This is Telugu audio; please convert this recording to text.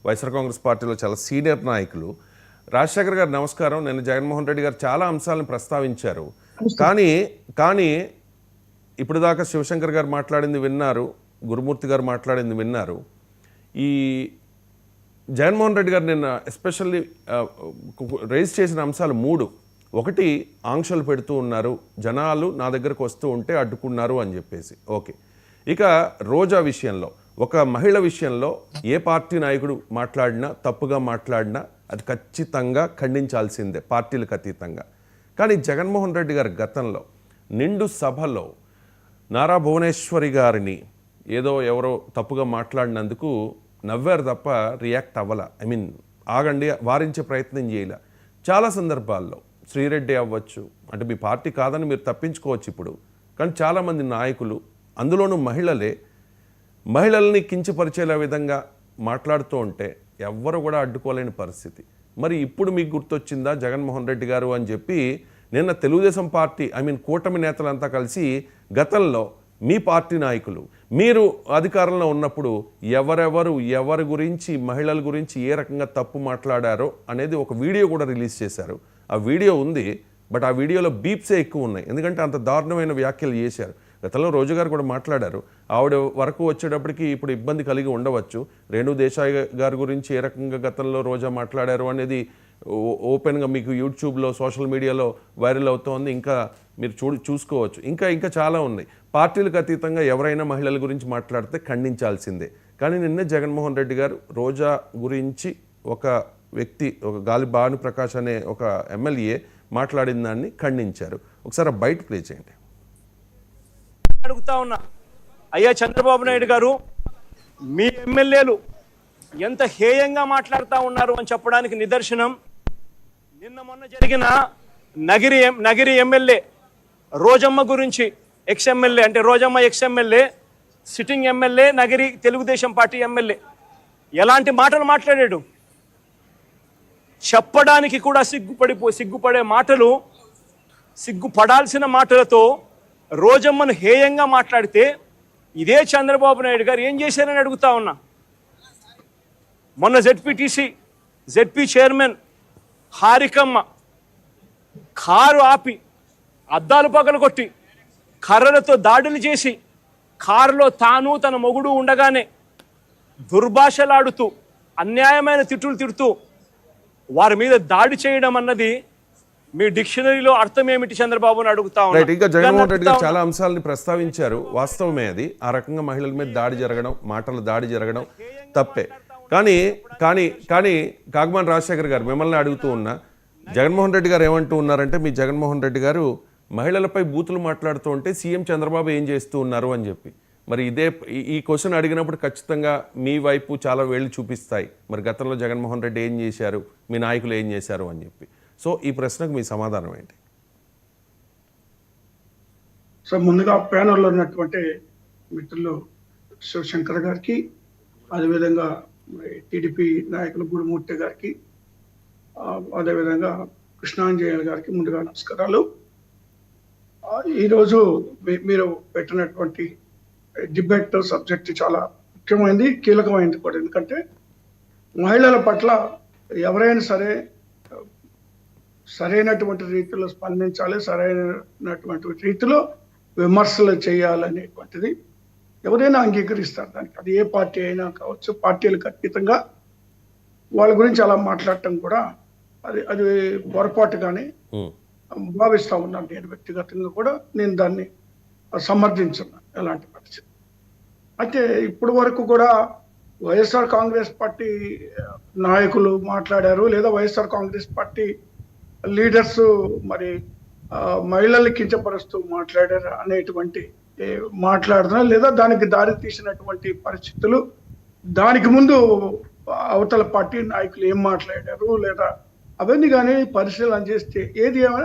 వైఎస్ఆర్ కాంగ్రెస్ పార్టీలో చాలా సీనియర్ నాయకులు. రాజశేఖర్ గారు నమస్కారం. నిన్న జగన్మోహన్ రెడ్డి గారు చాలా అంశాలను ప్రస్తావించారు. కానీ ఇప్పుడు దాకా శివశంకర్ గారు మాట్లాడింది విన్నారు, గురుమూర్తి గారు మాట్లాడింది విన్నారు. ఈ జగన్మోహన్ రెడ్డి గారు నిన్న ఎస్పెషల్లీ రైజ్ చేసిన అంశాలు 3. ఒకటి, ఆంక్షలు పెడుతూ ఉన్నారు, జనాలు నా దగ్గరకు వస్తూ ఉంటే అడ్డుకున్నారు అని చెప్పేసి. ఓకే. ఇక రోజా విషయంలో, ఒక మహిళ విషయంలో ఏ పార్టీ నాయకుడు మాట్లాడినా, తప్పుగా మాట్లాడినా అది ఖచ్చితంగా ఖండించాల్సిందే, పార్టీలకు అతీతంగా. కానీ జగన్మోహన్ రెడ్డి గారి గతంలో నిండు సభలో నారా భువనేశ్వరి గారిని ఏదో ఎవరో తప్పుగా మాట్లాడినందుకు నవ్వారు తప్ప రియాక్ట్ అవ్వాల. ఆగండి, వారించే ప్రయత్నం చేయాల. చాలా సందర్భాల్లో శ్రీరెడ్డి అవ్వచ్చు, అంటే మీ పార్టీ కాదని మీరు తప్పించుకోవచ్చు ఇప్పుడు, కానీ చాలామంది నాయకులు, అందులోనూ మహిళల్ని కించపరిచేలా విధంగా మాట్లాడుతూ ఉంటే ఎవ్వరు కూడా అడ్డుకోలేని పరిస్థితి. మరి ఇప్పుడు మీకు గుర్తొచ్చిందా జగన్మోహన్ రెడ్డి గారు అని చెప్పి నిన్న తెలుగుదేశం పార్టీ కూటమి నేతలంతా కలిసి గతంలో మీ పార్టీ నాయకులు మీరు అధికారంలో ఉన్నప్పుడు ఎవరి గురించి, మహిళల గురించి ఏ రకంగా తప్పు మాట్లాడారో అనేది ఒక వీడియో కూడా రిలీజ్ చేశారు. ఆ వీడియో ఉంది, బట్ ఆ వీడియోలో బీప్సే ఎక్కువ ఉన్నాయి, ఎందుకంటే అంత దారుణమైన వ్యాఖ్యలు చేశారు. గతంలో రోజు గారు కూడా మాట్లాడారు. ఆవిడ వరకు వచ్చేటప్పటికి ఇప్పుడు ఇబ్బంది కలిగి ఉండవచ్చు. రేణు దేశాయ్ గారి గురించి ఏ రకంగా గతంలో రోజా మాట్లాడారు అనేది ఓపెన్గా మీకు యూట్యూబ్లో, సోషల్ మీడియాలో వైరల్ అవుతోంది. ఇంకా మీరు చూసుకోవచ్చు. ఇంకా చాలా ఉన్నాయి. పార్టీలకు అతీతంగా ఎవరైనా మహిళల గురించి మాట్లాడితే ఖండించాల్సిందే. కానీ నిన్నే జగన్మోహన్ రెడ్డి గారు రోజా గురించి ఒక వ్యక్తి, ఒక గాలి భానుప్రకాష్ అనే ఒక ఎమ్మెల్యే మాట్లాడిన దాన్ని ఖండించారు. ఒకసారి బయట ప్లే చేయండి. అడుగుతా ఉన్నా, అయ్యా చంద్రబాబు నాయుడు గారు, మీ ఎమ్మెల్యేలు ఎంత హేయంగా మాట్లాడుతూ ఉన్నారు అని చెప్పడానికి నిదర్శనం నిన్న మొన్న జరిగిన నగిరి ఎమ్మెల్యే రోజమ్మ గురించి, ఎక్స్ ఎమ్మెల్యే, అంటే Rojamma ex MLA, sitting MLA, Nagiri Telugu Desam party MLA ఎలాంటి మాటలు మాట్లాడాడు. చెప్పడానికి కూడా సిగ్గుపడే మాటలు, సిగ్గుపడాల్సిన మాటలతో రోజమ్మను హేయంగా మాట్లాడితే ఇదే చంద్రబాబు నాయుడు గారు ఏం చేశారని అడుగుతా ఉన్నా. మొన్న జెడ్పీ చైర్మన్ హారికమ్మ కారు ఆపి అద్దాలు పగలగొట్టి కర్రలతో దాడులు చేసి కారులో తాను తన మొగుడు ఉండగానే దుర్భాషలాడుతూ అన్యాయమైన తిట్టులు తిడుతూ వారి మీద దాడి చేయడం అన్నది మీ డిక్షనరీలో అర్థం ఏమిటి చంద్రబాబుని అడుగుతా ఉన్నా. ఇంకా జగన్మోహన్ రెడ్డి గారు చాలా అంశాలని ప్రస్తావించారు. వాస్తవమే అది. ఆ రకంగా మహిళల మీద దాడి జరగడం, మాటల దాడి జరగడం తప్పే. కానీ కాగమాని రాజశేఖర్ గారు మిమ్మల్ని అడుగుతూ ఉన్నా, జగన్మోహన్ రెడ్డి గారు ఏమంటూ ఉన్నారంటే, మీ జగన్మోహన్ రెడ్డి గారు మహిళలపై బూతులు మాట్లాడుతూ ఉంటే సీఎం చంద్రబాబు ఏం చేస్తూ ఉన్నారు అని చెప్పి. మరి ఈ క్వశ్చన్ అడిగినప్పుడు ఖచ్చితంగా మీ వైపు చాలా వేళ్ళు చూపిస్తాయి. మరి గతంలో జగన్మోహన్ రెడ్డి ఏం చేశారు, మీ నాయకులు ఏం చేశారు అని చెప్పి. సో ఈ ప్రశ్నకు మీ సమాధానం ఏంటి? సో ముందుగా ప్యానల్లో ఉన్నటువంటి మిత్రులు శివశంకర్ గారికి, అదేవిధంగా టీడీపీ నాయకులు గురుమూర్తి గారికి, అదేవిధంగా కృష్ణాంజనేయులు గారికి ముందుగా నమస్కారాలు. ఈరోజు మీరు పెట్టినటువంటి డిబేట్ సబ్జెక్ట్ చాలా ముఖ్యమైనది, కీలకమైనది కూడా. ఎందుకంటే మహిళల పట్ల ఎవరైనా సరే సరైనటువంటి రీతిలో స్పందించాలి, సరైనటువంటి రీతిలో విమర్శలు చేయాలనేటువంటిది ఎవరైనా అంగీకరిస్తారు. దానికి అది ఏ పార్టీ అయినా కావచ్చు. పార్టీలకు అతీతంగా వాళ్ళ గురించి అలా మాట్లాడటం కూడా అది పొరపాటుగానే భావిస్తూ ఉన్నాను. నేను వ్యక్తిగతంగా కూడా నేను దాన్ని సమర్థించున్నాను ఎలాంటి పరిస్థితి. అయితే ఇప్పటి వరకు కూడా వైఎస్ఆర్ కాంగ్రెస్ పార్టీ నాయకులు మాట్లాడారు, లేదా వైఎస్ఆర్ కాంగ్రెస్ పార్టీ లీడర్స్ మరి మహిళల్ని కించపరుస్తూ మాట్లాడారు అనేటువంటి మాట్లాడుతున్నారు, లేదా దానికి దారి తీసినటువంటి పరిస్థితులు, దానికి ముందు అవతల పార్టీ నాయకులు ఏం మాట్లాడారు లేదా అవన్నీ కానీ పరిశీలన చేస్తే ఏది ఏమైనా